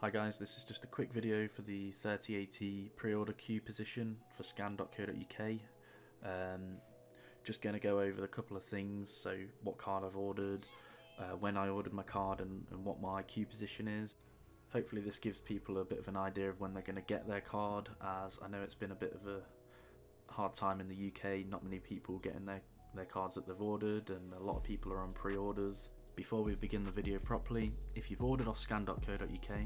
Hi guys, this is just a quick video for the 3080 pre-order queue position for scan.co.uk. Just going to go over a couple of things, so what card I've ordered, when I ordered my card and what my queue position is. Hopefully this gives people a bit of an idea of when they're going to get their card, as I know it's been a bit of a hard time in the UK, not many people getting their cards that they've ordered, and a lot of people are on pre-orders. Before we begin the video properly, if you've ordered off scan.co.uk,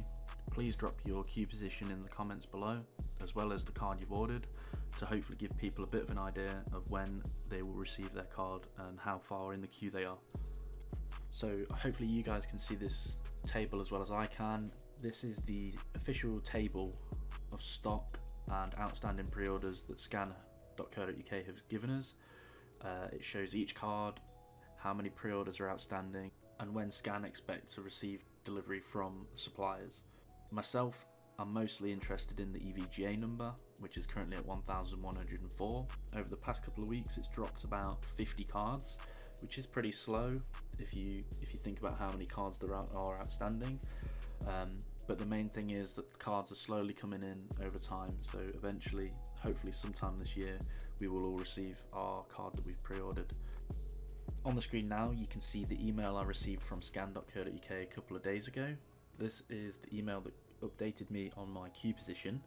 please drop your queue position in the comments below, as well as the card you've ordered, to hopefully give people a bit of an idea of when they will receive their card and how far in the queue they are. So hopefully you guys can see this table as well as I can. This is the official table of stock and outstanding pre-orders that scan.co.uk have given us. It shows each card, how many pre-orders are outstanding, and when Scan expects to receive delivery from suppliers. Myself, I'm mostly interested in the EVGA number, which is currently at 1,104. Over the past couple of weeks it's dropped about 50 cards, which is pretty slow if you think about how many cards there are outstanding. But the main thing is that the cards are slowly coming in over time, so eventually, hopefully sometime this year, we will all receive our card that we've pre-ordered. On the screen now you can see the email I received from scan.co.uk a couple of days ago. This is the email that updated me on my queue position.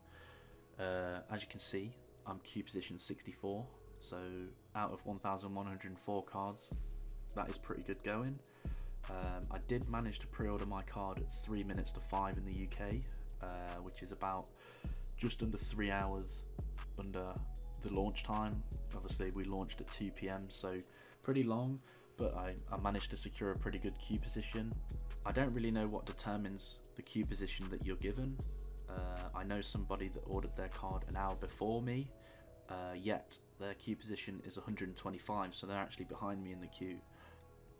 As you can see, I'm queue position 64, so out of 1,104 cards, that is pretty good going. I did manage to pre-order my card at 3 minutes to 5 in the UK, which is about just under 3 hours under the launch time. Obviously we launched at 2 PM, so pretty long, but I managed to secure a pretty good queue position. I don't really know what determines the queue position that you're given. I know somebody that ordered their card an hour before me, yet their queue position is 125, so they're actually behind me in the queue.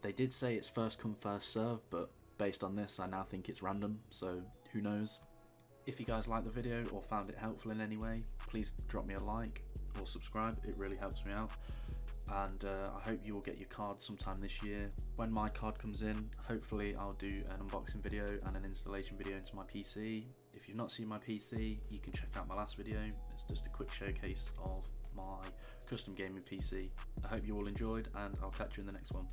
They did say it's first come first serve, but based on this I now think it's random, so who knows. If you guys liked the video or found it helpful in any way, please drop me a like or subscribe, it really helps me out. And I hope you will get your card sometime this year. When my card comes in, hopefully I'll do an unboxing video and an installation video into my PC. If you've not seen my PC, you can check out my last video. It's just a quick showcase of my custom gaming PC. I hope you all enjoyed, and I'll catch you in the next one.